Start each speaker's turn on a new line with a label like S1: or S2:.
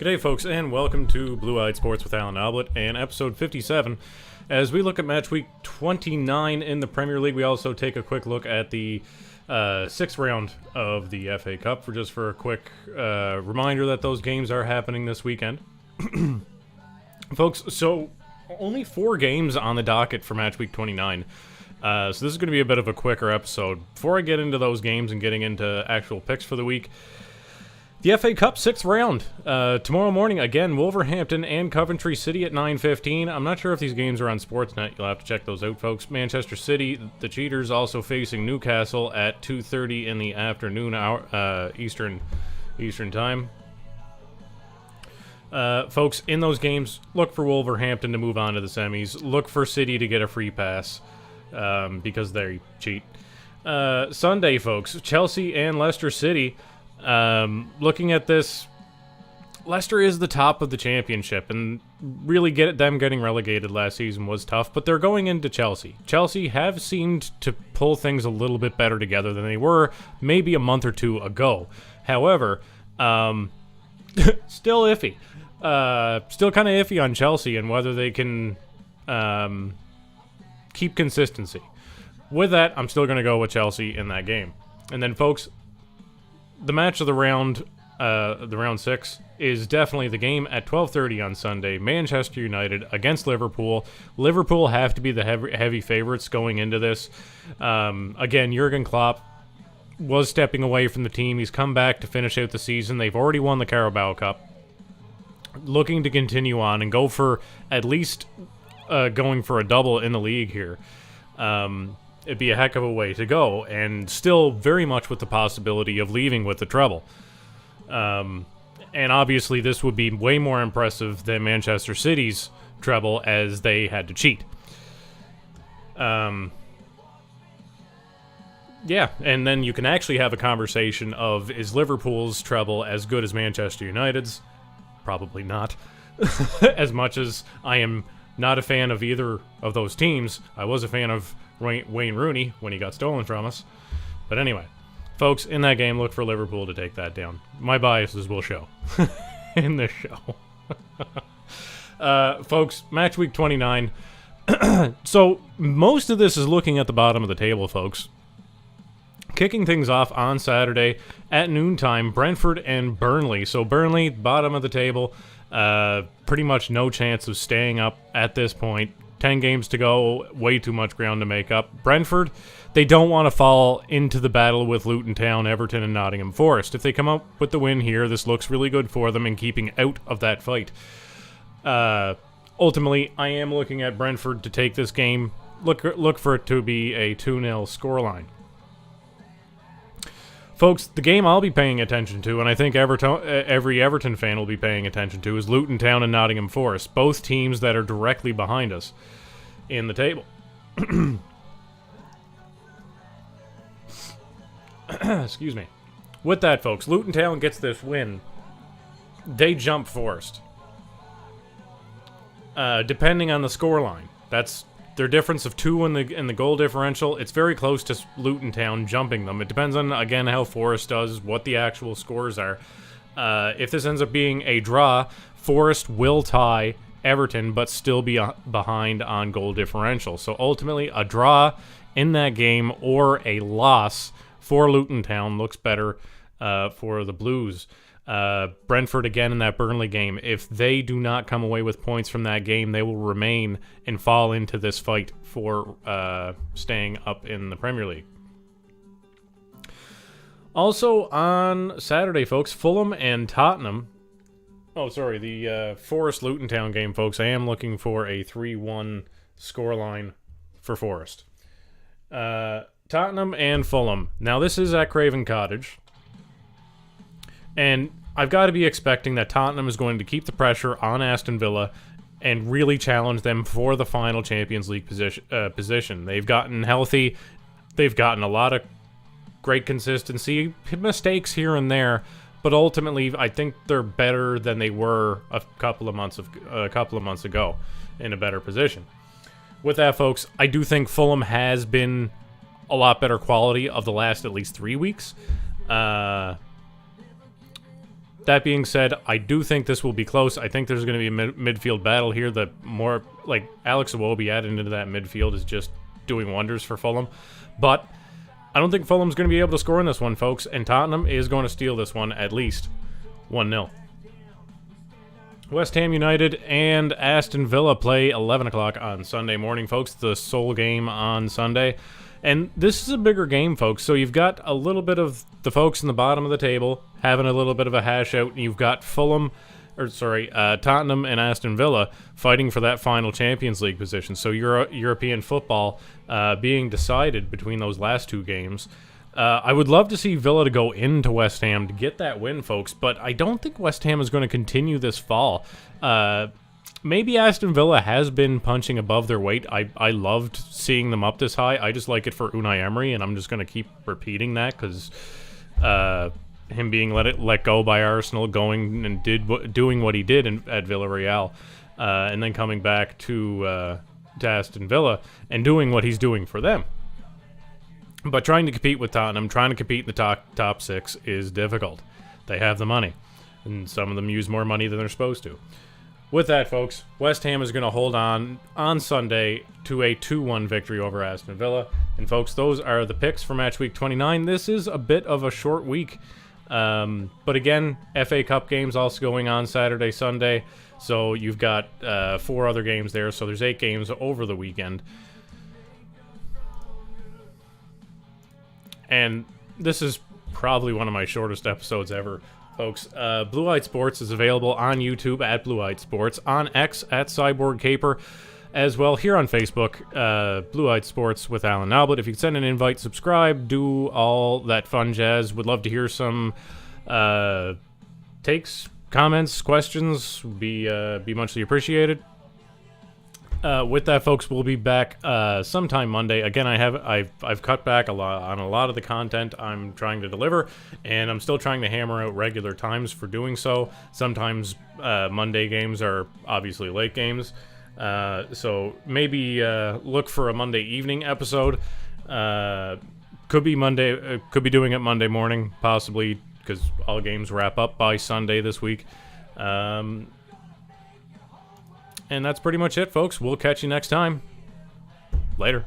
S1: G'day folks, and welcome to Blue-Eyed Sports with Allan Noblett, and episode 57. As we look at match week 29 in the Premier League, we also take a quick look at the sixth round of the FA Cup, for a quick reminder that those games are happening this weekend. Folks, so only 4 games on the docket for match week 29. So this is going to be a bit of a quicker episode. Before I get into those games and getting into actual picks for the week, the FA Cup 6th round. Tomorrow morning, again, Wolverhampton and Coventry City at 9:15. I'm not sure if these games are on Sportsnet. You'll have to check those out, folks. Manchester City, the Cheaters, also facing Newcastle at 2:30 in the afternoon hour, Eastern time. Folks, in those games, look for Wolverhampton to move on to the semis. Look for City to get a free pass because they cheat. Sunday, folks, Chelsea and Leicester City. Looking at this, Leicester is the top of the championship, and really them getting relegated last season was tough, but they're going into Chelsea. Chelsea have seemed to pull things a little bit better together than they were maybe a month or two ago. However, still iffy. Still kind of iffy on Chelsea and whether they can keep consistency. With that, I'm still going to go with Chelsea in that game. And then, folks, the match of the round 6, is definitely the game at 12:30 on Sunday. Manchester United against Liverpool. Liverpool have to be the heavy favorites going into this. Again, Jurgen Klopp was stepping away from the team. He's come back to finish out the season. They've already won the Carabao Cup. Looking to continue on and go for at least going for a double in the league here. It'd be a heck of a way to go, and still very much with the possibility of leaving with the treble. And obviously this would be way more impressive than Manchester City's treble, as they had to cheat. Yeah, and then you can actually have a conversation of, is Liverpool's treble as good as Manchester United's? Probably not. As much as I am not a fan of either of those teams, I was a fan of Wayne Rooney when he got stolen from us. But anyway, folks, in that game, look for Liverpool to take that down. My biases will show in this show. Folks, match week 29. So most of this is looking at the bottom of the table, folks. Kicking things off on Saturday at noontime, Brentford and Burnley. So Burnley, bottom of the table, pretty much no chance of staying up at this point. 10 games to go, way too much ground to make up. Brentford, they don't want to fall into the battle with Luton Town, Everton, and Nottingham Forest. If they come up with the win here, this looks really good for them in keeping out of that fight. Ultimately, I am looking at Brentford to take this game. Look for it to be a 2-0 scoreline. Folks, the game I'll be paying attention to, and I think every Everton fan will be paying attention to, is Luton Town and Nottingham Forest, both teams that are directly behind us in the table. Excuse me. With that, folks, Luton Town gets this win. They jump Forest. Depending on the scoreline, that's their difference of 2 in the goal differential. It's very close to Luton Town jumping them. It depends on, again, how Forest does, what the actual scores are. If this ends up being a draw, Forest will tie Everton, but still be behind on goal differential. So ultimately, a draw in that game or a loss for Luton Town looks better for the Blues. Brentford, again, in that Burnley game, if they do not come away with points from that game, they will remain and fall into this fight for staying up in the Premier League. Also on Saturday, folks, Fulham and Tottenham. Oh, sorry, the Forest-Luton Town game, folks. I am looking for a 3-1 scoreline for Forest. Tottenham and Fulham. Now, this is at Craven Cottage. And I've got to be expecting that Tottenham is going to keep the pressure on Aston Villa and really challenge them for the final Champions League position. They've gotten healthy. They've gotten a lot of great consistency, mistakes here and there, but ultimately I think they're better than they were a couple of months ago, in a better position. With that, folks, I do think Fulham has been a lot better quality of the last at least 3 weeks. That being said, I do think this will be close. I think there's going to be a midfield battle here. The more, like, Alex Iwobi added into that midfield is just doing wonders for Fulham. But I don't think Fulham's going to be able to score in this one, folks. And Tottenham is going to steal this one at least 1-0. West Ham United and Aston Villa play 11 o'clock on Sunday morning, folks. The sole game on Sunday. And this is a bigger game, folks. So you've got a little bit of the folks in the bottom of the table having a little bit of a hash out. And you've got Tottenham and Aston Villa fighting for that final Champions League position. So European football being decided between those last two games. I would love to see Villa to go into West Ham to get that win, folks. But I don't think West Ham is going to continue this fall. Maybe Aston Villa has been punching above their weight. I loved seeing them up this high. I just like it for Unai Emery, and I'm just going to keep repeating that because him being let go by Arsenal, going and doing what he did at Villarreal, and then coming back to Aston Villa and doing what he's doing for them. But trying to compete with Tottenham, trying to compete in the top six is difficult. They have the money, and some of them use more money than they're supposed to. With that, folks, West Ham is going to hold on Sunday to a 2-1 victory over Aston Villa. And, folks, those are the picks for Match Week 29. This is a bit of a short week. But, again, FA Cup games also going on Saturday, Sunday. So you've got 4 other games there. So there's 8 games over the weekend. And this is probably one of my shortest episodes ever. Folks, Blue Eyed Sports is available on YouTube at Blue Eyed Sports, on X at Cyborg Caper, as well here on Facebook, Blue Eyed Sports with Allan Noblett. If you could send an invite, subscribe, do all that fun jazz. Would love to hear some takes, comments, questions. Be muchly appreciated. With that, folks, we'll be back sometime Monday. Again, I've cut back a lot of the content I'm trying to deliver, and I'm still trying to hammer out regular times for doing so. Sometimes Monday games are obviously late games, so maybe look for a Monday evening episode. Could be Monday. Could be doing it Monday morning, possibly, because all games wrap up by Sunday this week. And that's pretty much it, folks. We'll catch you next time. Later.